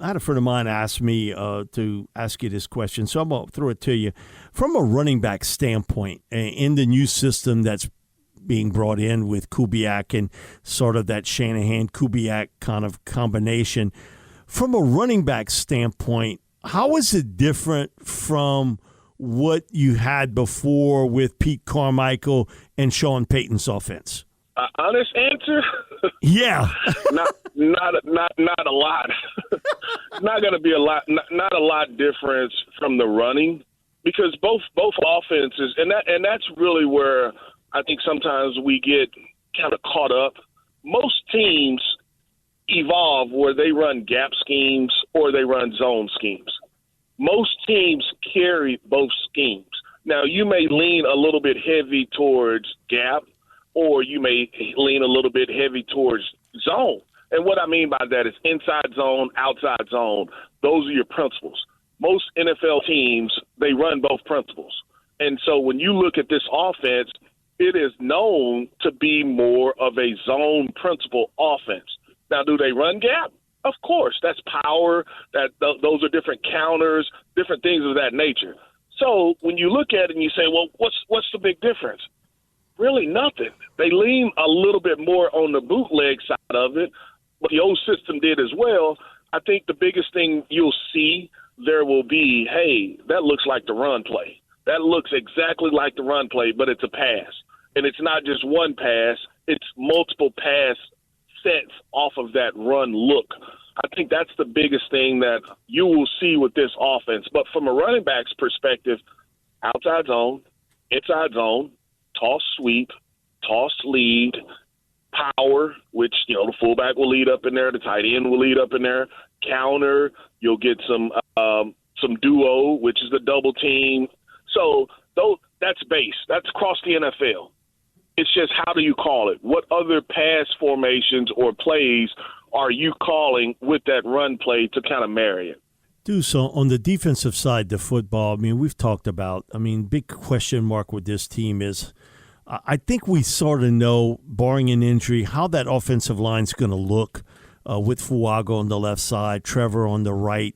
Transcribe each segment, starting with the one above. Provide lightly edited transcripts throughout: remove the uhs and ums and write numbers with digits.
I had a friend of mine ask me to ask you this question, so I'm going to throw it to you. From a running back standpoint, in the new system that's being brought in with Kubiak and sort of that Shanahan-Kubiak kind of combination, from a running back standpoint, how is it different from what you had before with Pete Carmichael and Sean Payton's offense? Honest answer? Yeah. not a lot. Not going to be a lot. Not a lot difference from the running, because both offenses, and that's really where I think sometimes we get kind of caught up. Most teams evolve where they run gap schemes or they run zone schemes. Most teams carry both schemes. Now, you may lean a little bit heavy towards gap, or you may lean a little bit heavy towards zone. And what I mean by that is inside zone, outside zone. Those are your principles. Most NFL teams, they run both principles. And so when you look at this offense, it is known to be more of a zone principle offense. Now, do they run gap? Of course. That's power. Those are different counters, different things of that nature. So when you look at it and you say, well, what's the big difference? Really nothing. They lean a little bit more on the bootleg side of it, but the old system did as well. I think the biggest thing you'll see there will be, hey, that looks like the run play. That looks exactly like the run play, but it's a pass. And it's not just one pass. It's multiple pass sets off of that run look. I think that's the biggest thing that you will see with this offense. But from a running back's perspective, outside zone, inside zone, toss sweep, toss lead, power, which, the fullback will lead up in there, the tight end will lead up in there, counter, you'll get some duo, which is the double team. So that's base. That's across the NFL. It's just how do you call it? What other pass formations or plays are you calling with that run play to kind of marry it? Deuce, so on the defensive side of football, we've talked about, big question mark with this team is, I think we sort of know, barring an injury, how that offensive line's going to look with Fuago on the left side, Trevor on the right,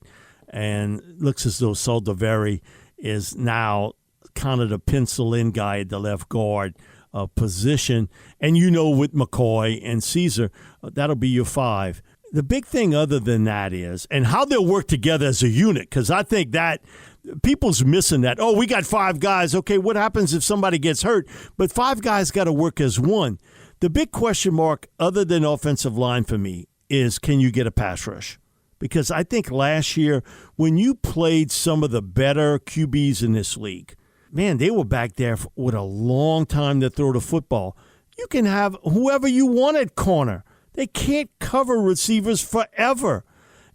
and looks as though Saldiveri is now kind of the pencil-in guy at the left guard position. And with McCoy and Caesar, that'll be your five. The big thing other than that is, and how they'll work together as a unit, because I think that people's missing that. Oh, we got five guys. Okay, what happens if somebody gets hurt? But five guys got to work as one. The big question mark, other than offensive line for me, is can you get a pass rush? Because I think last year when you played some of the better QBs in this league, man, they were back there with a long time to throw the football. You can have whoever you want at corner. They can't cover receivers forever.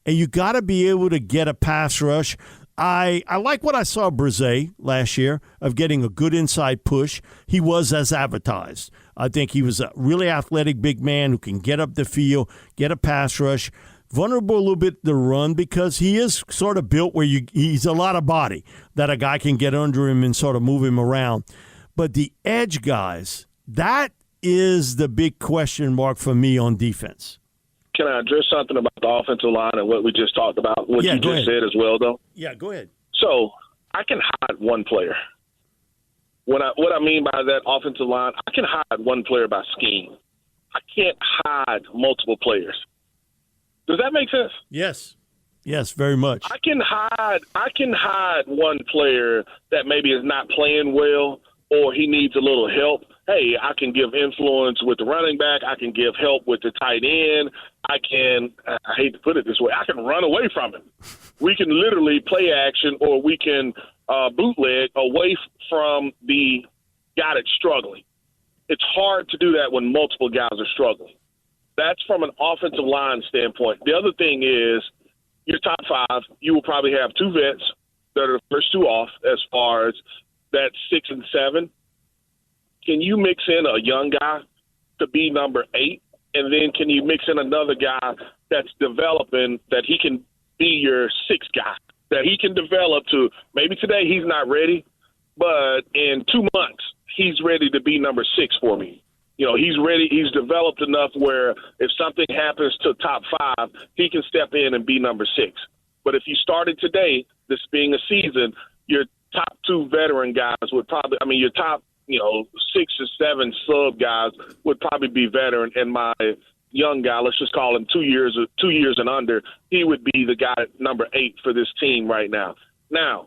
And you got to be able to get a pass rush. I like what I saw Brzee last year of getting a good inside push. He was as advertised. I think he was a really athletic big man who can get up the field, get a pass rush. Vulnerable a little bit to run because he is sort of built where he's a lot of body that a guy can get under him and sort of move him around. But the edge guys, that is the big question mark for me on defense. Can I address something about the offensive line and what we just talked about, what you just said as well, though? Yeah, go ahead. So I can hide one player. What I mean by that offensive line, I can hide one player by scheme. I can't hide multiple players. Does that make sense? Yes, very much. I can hide one player that maybe is not playing well or he needs a little help. Hey, I can give influence with the running back. I can give help with the tight end. I hate to put it this way, I can run away from him. We can literally play action or we can bootleg away from the guy that's struggling. It's hard to do that when multiple guys are struggling. That's from an offensive line standpoint. The other thing is your top five, you will probably have two vets that are the first two off as far as that 6 and 7. Can you mix in a young guy to be number 8? And then can you mix in another guy that's developing that he can be your 6th guy, that he can develop to maybe today he's not ready, but in 2 months he's ready to be number 6 for me. He's ready. He's developed enough where if something happens to top 5, he can step in and be number 6. But if you started today, this being a season, your top 2 veteran guys would probably, your top, 6 or 7 sub guys would probably be veteran. And my young guy, let's just call him 2 years and under, he would be the guy number 8 for this team right now. Now,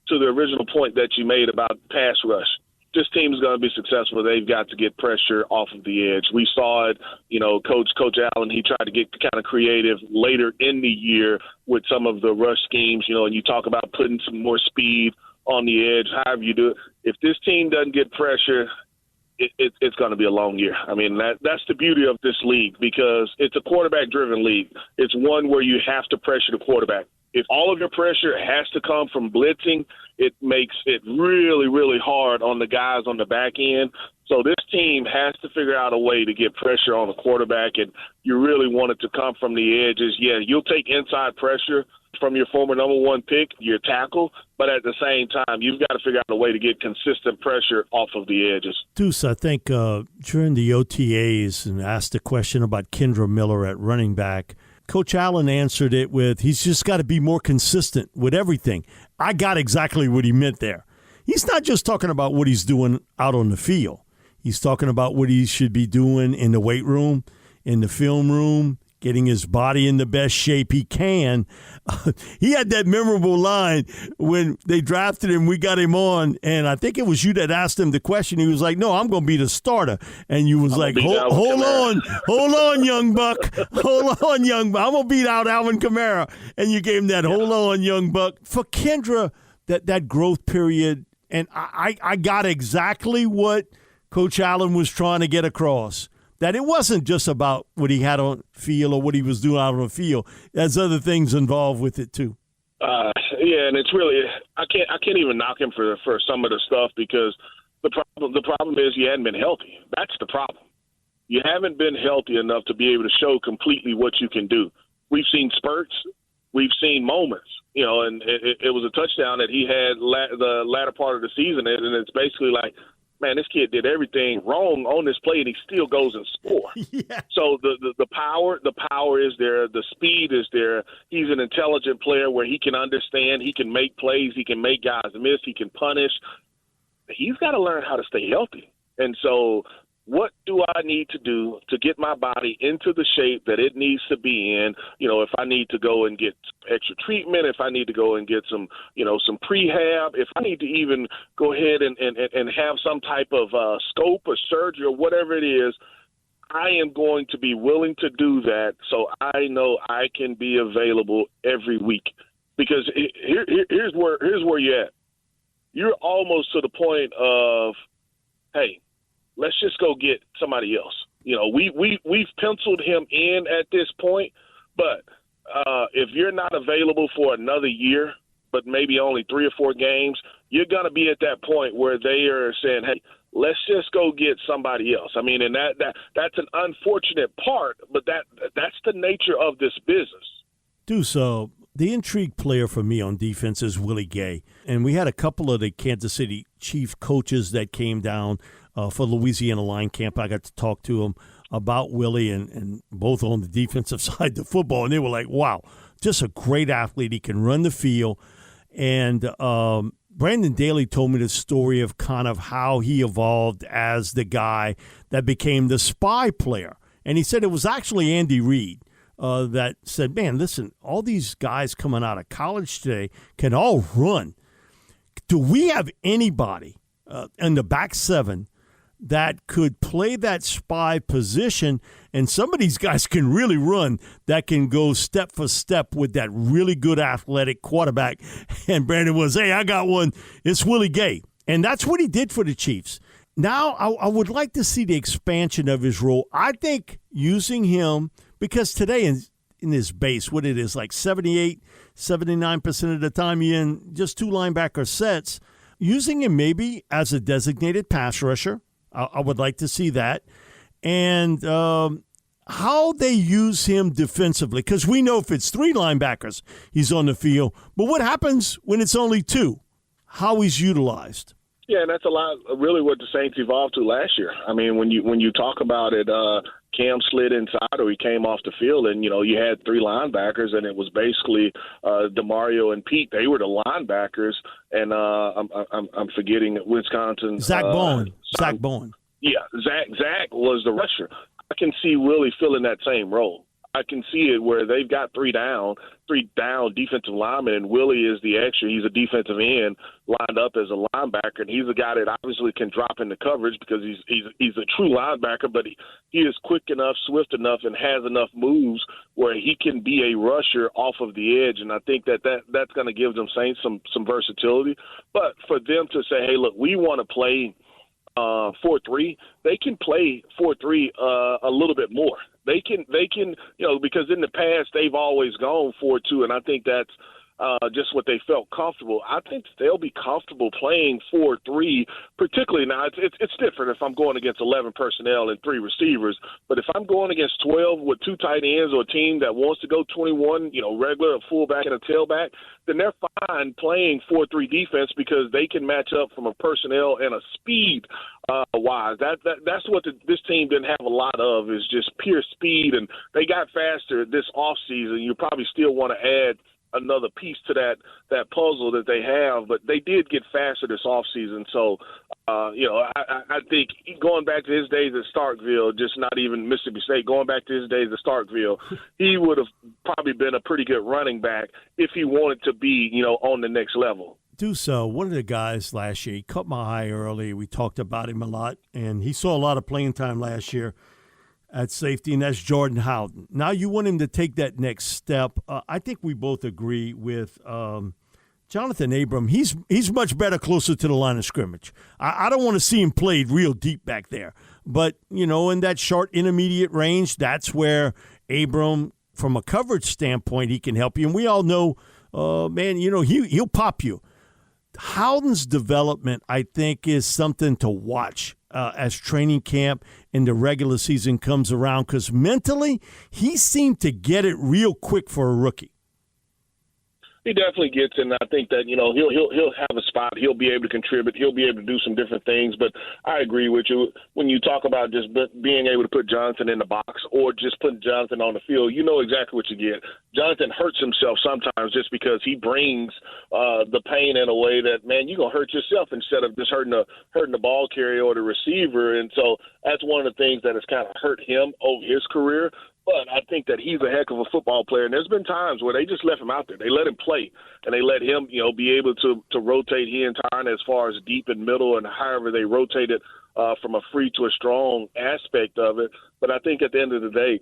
to the original point that you made about pass rush, this team is going to be successful. They've got to get pressure off of the edge. We saw it, Coach Allen, he tried to get kind of creative later in the year with some of the rush schemes, and you talk about putting some more speed on the edge, however you do it. If this team doesn't get pressure, it's going to be a long year. That's the beauty of this league because it's a quarterback-driven league. It's one where you have to pressure the quarterback. If all of your pressure has to come from blitzing, it makes it really, really hard on the guys on the back end. So this team has to figure out a way to get pressure on the quarterback, and you really want it to come from the edges. Yeah, you'll take inside pressure from your former number 1 pick, your tackle, but at the same time, you've got to figure out a way to get consistent pressure off of the edges. Deuce, I think during the OTAs and asked a question about Kendre Miller at running back, Coach Allen answered it with, he's just got to be more consistent with everything. I got exactly what he meant there. He's not just talking about what he's doing out on the field. He's talking about what he should be doing in the weight room, in the film room, getting his body in the best shape he can. He had that memorable line when they drafted him, we got him on, and I think it was you that asked him the question. He was like, no, I'm going to be the starter. And you was like, hold on, young buck. Hold on, young buck. I'm going to beat out Alvin Kamara. And you gave him that hold on, young buck. For Kendre, that growth period, and I got exactly what Coach Allen was trying to get across. That it wasn't just about what he had on field or what he was doing out on the field. There's other things involved with it too. Yeah, and it's really I can't even knock him for some of the stuff because the problem is you hadn't been healthy. That's the problem. You haven't been healthy enough to be able to show completely what you can do. We've seen spurts, we've seen moments, and it was a touchdown that he had the latter part of the season, and it's basically like, man, this kid did everything wrong on this play, and he still goes and scores. Yeah. So the power is there. The speed is there. He's an intelligent player where he can understand. He can make plays. He can make guys miss. He can punish. He's got to learn how to stay healthy. And so what do I need to do to get my body into the shape that it needs to be in? If I need to go and get extra treatment, if I need to go and get some prehab, if I need to even go ahead and have some type of scope or surgery or whatever it is, I am going to be willing to do that so I know I can be available every week. Because here's where you're at. You're almost to the point of, hey, let's just go get somebody else. We've penciled him in at this point, but if you're not available for another year, but maybe only 3 or 4 games, you're going to be at that point where they are saying, hey, let's just go get somebody else. And that's an unfortunate part, but that's the nature of this business. Deuce, the intrigue player for me on defense is Willie Gay. And we had a couple of the Kansas City Chiefs coaches that came down for Louisiana line camp. I got to talk to them about Willie and both on the defensive side of the football, and they were like, wow, just a great athlete. He can run the field. And Brandon Daly told me the story of kind of how he evolved as the guy that became the spy player. And he said it was actually Andy Reid that said, man, listen, all these guys coming out of college today can all run. Do we have anybody in the back 7 that could play that spy position, and some of these guys can really run, that can go step for step with that really good athletic quarterback? And Brandon was, hey, I got one. It's Willie Gay. And that's what he did for the Chiefs. Now I would like to see the expansion of his role. I think using him, because today in his base, what it is, like 78, 79% of the time you're in just 2 linebacker sets, using him maybe as a designated pass rusher. I would like to see that. And how they use him defensively, because we know if it's 3 linebackers, he's on the field. But what happens when it's only 2? How he's utilized? Yeah, and that's a lot really what the Saints evolved to last year. I mean, when you talk about it, Cam slid inside or he came off the field, and, you had three linebackers, and it was basically DeMario and Pete. They were the linebackers, and I'm forgetting Wisconsin. Zach Bowen. Zach Bowen. Yeah, Zach was the rusher. I can see Willie filling that same role. I can see it where they've got three down defensive linemen, and Willie is the extra. He's a defensive end lined up as a linebacker, and he's a guy that obviously can drop into coverage because he's a true linebacker, but he is quick enough, swift enough, and has enough moves where he can be a rusher off of the edge, and I think that's going to give them Saints some versatility. But for them to say, hey, look, we want to play 4-3, they can play 4-3 a little bit more. They can, because in the past they've always gone 4-2, and I think that's just what they felt comfortable. I think they'll be comfortable playing 4-3, particularly now. It's different if I'm going against 11 personnel and 3 receivers, but if I'm going against 12 with 2 tight ends or a team that wants to go 21, regular, a fullback and a tailback, then they're fine playing 4-3 defense because they can match up from a personnel and a speed wise. That's what this team didn't have a lot of, is just pure speed, and they got faster this offseason. You probably still want to add another piece to that puzzle that they have, but they did get faster this offseason. So, I think going back to his days at Starkville, just not even Mississippi State, going back to his days at Starkville, he would have probably been a pretty good running back if he wanted to be, on the next level. Deuce, one of the guys last year, he caught my eye early. We talked about him a lot, and he saw a lot of playing time last year at safety, and that's Jordan Howden. Now you want him to take that next step. I think we both agree with Jonathan Abram. He's much better closer to the line of scrimmage. I don't want to see him played real deep back there. But, in that short intermediate range, that's where Abram, from a coverage standpoint, he can help you. And we all know, he'll pop you. Howden's development, I think, is something to watch as training camp and the regular season comes around, because mentally he seemed to get it real quick for a rookie. He definitely gets it, and I think that, he'll have a spot. He'll be able to contribute. He'll be able to do some different things. But I agree with you. When you talk about just being able to put Jonathan in the box or just putting Jonathan on the field, you know exactly what you get. Jonathan hurts himself sometimes just because he brings the pain in a way that, man, you're going to hurt yourself instead of just hurting the ball carrier or the receiver. And so that's one of the things that has kind of hurt him over his career. But I think that he's a heck of a football player, and there's been times where they just left him out there. They let him play, and they let him, be able to rotate he and Tyron as far as deep and middle and however they rotated from a free to a strong aspect of it. But I think at the end of the day,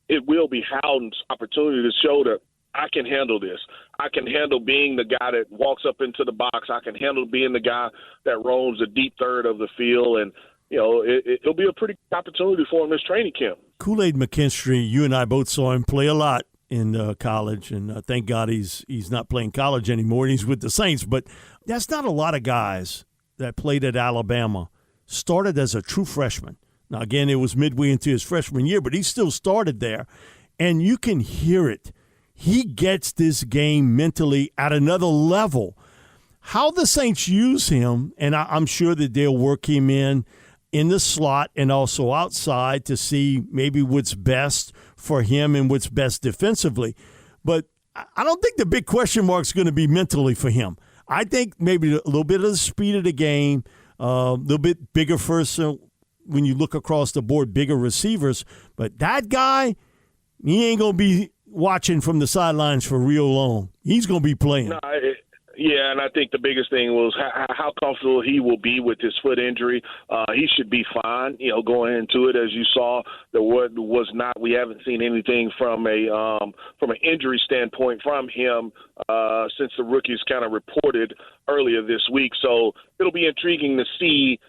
it will be Howden's opportunity to show that I can handle this. I can handle being the guy that walks up into the box. I can handle being the guy that roams the deep third of the field, and it'll be a pretty good opportunity for him this training camp. Kool-Aid McKinstry, you and I both saw him play a lot in college, and thank God he's not playing college anymore, and he's with the Saints. But that's not a lot of guys that played at Alabama, started as a true freshman. Now, again, it was midway into his freshman year, but he still started there, and you can hear it. He gets this game mentally at another level. How the Saints use him, and I'm sure that they'll work him in the slot and also outside to see maybe what's best for him and what's best defensively. But I don't think the big question mark is going to be mentally for him. I think maybe a little bit of the speed of the game, a little bit bigger first when you look across the board, bigger receivers. But that guy, he ain't going to be watching from the sidelines for real long. He's going to be playing. No, yeah, and I think the biggest thing was how comfortable he will be with his foot injury. He should be fine, going into it. As you saw, we haven't seen anything from an injury standpoint from him since the rookies kind of reported earlier this week. So it'll be intriguing to see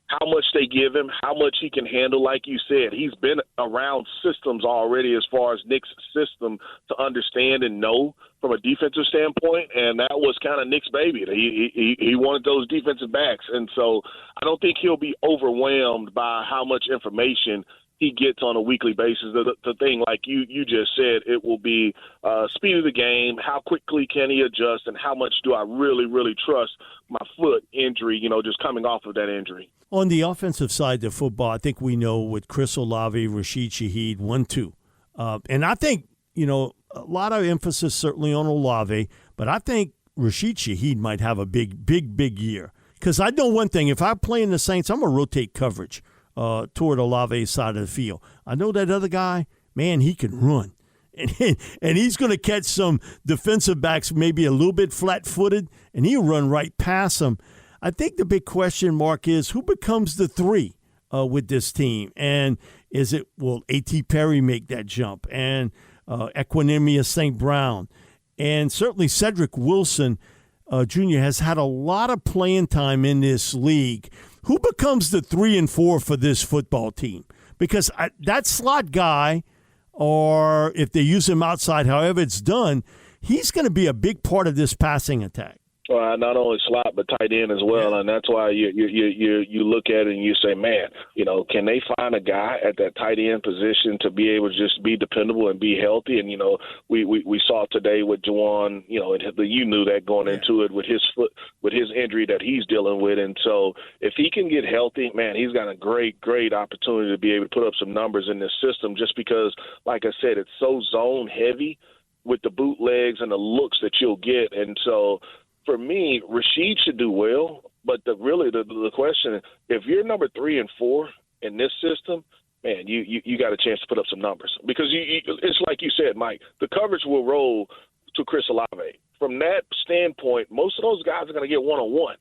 how much they give him, how much he can handle. Like you said, he's been around systems already as far as Nick's system to understand and know from a defensive standpoint, and that was kind of Nick's baby. He wanted those defensive backs, and so I don't think he'll be overwhelmed by how much information he gets on a weekly basis. The thing, like you just said, it will be speed of the game, how quickly can he adjust, and how much do I really, really trust my foot injury, just coming off of that injury. On the offensive side of football, I think we know with Chris Olave, Rashid Shaheed, 1-2. And I think, a lot of emphasis certainly on Olave, but I think Rashid Shaheed might have a big year. Because I know one thing, if I play in the Saints, I'm going to rotate coverage toward Olave's side of the field. I know that other guy, man, he can run. And he's going to catch some defensive backs maybe a little bit flat-footed, and he'll run right past them. I think the big question mark is who becomes the 3 with this team? And will A.T. Perry make that jump? And Equanimous St. Brown? And certainly Cedric Wilson Jr. has had a lot of playing time in this league. Who becomes the 3 and 4 for this football team? Because that slot guy, or if they use him outside, however it's done, he's going to be a big part of this passing attack. Well, not only slot but tight end as well, and that's why you look at it and you say, man, can they find a guy at that tight end position to be able to just be dependable and be healthy? And we saw today with Juwan, you knew that going into it with his foot, with his injury that he's dealing with, and so if he can get healthy, man, he's got a great opportunity to be able to put up some numbers in this system. Just because, like I said, it's so zone heavy with the bootlegs and the looks that you'll get, and so. For me, Rashid should do well, but the question, if you're number 3 and 4 in this system, man, you got a chance to put up some numbers. Because it's like you said, Mike, the coverage will roll to Chris Olave. From that standpoint, most of those guys are going to get one-on-one.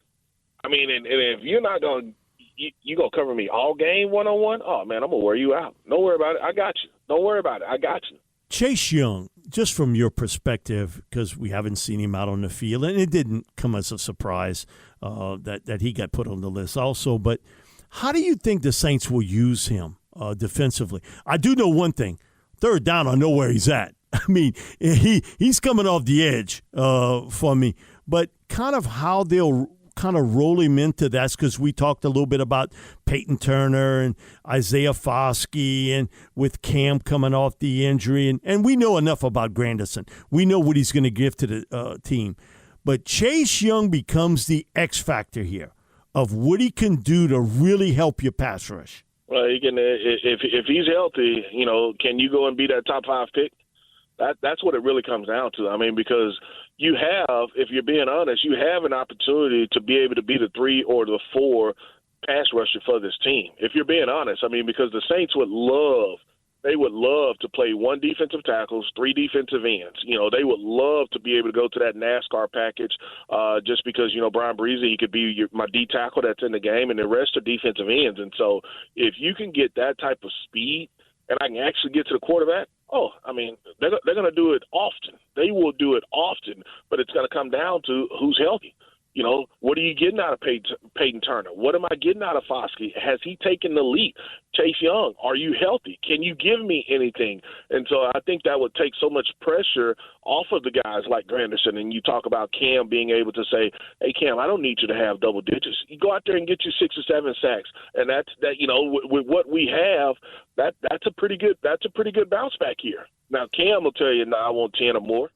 I mean, and if you're not going to – you going to cover me all game one-on-one? Oh, man, I'm going to wear you out. Don't worry about it. I got you. Don't worry about it. I got you. Chase Young, just from your perspective, because we haven't seen him out on the field, and it didn't come as a surprise that he got put on the list also, but how do you think the Saints will use him defensively? I do know one thing. Third down, I know where he's at. I mean, he's coming off the edge for me, but kind of how they'll kind of roll him into that, because we talked a little bit about Peyton Turner and Isaiah Foskey, and with Cam coming off the injury, and we know enough about Granderson. We know what he's going to give to the team. But Chase Young becomes the X factor here of what he can do to really help your pass rush. Well, he can if he's healthy, can you go and be that top 5 pick? That's what it really comes down to. I mean, because you have, if you're being honest, you have an opportunity to be able to be the 3 or the 4 pass rusher for this team. If you're being honest, I mean, because the Saints would love to play 1 defensive tackles, 3 defensive ends. They would love to be able to go to that NASCAR package just because, Brian Breezy, he could be my D tackle that's in the game, and the rest are defensive ends. And so if you can get that type of speed and I can actually get to the quarterback, they're going to do it often. They will do it often, but it's going to come down to who's healthy. What are you getting out of Peyton Turner? What am I getting out of Foskey? Has he taken the leap? Chase Young, are you healthy? Can you give me anything? And so I think that would take so much pressure off of the guys like Granderson. And you talk about Cam being able to say, hey, Cam, I don't need you to have double digits. You go out there and get you 6 or 7 sacks. And that's with what we have, that's a pretty good bounce back here. Now, Cam will tell you, no, I want 10 or more.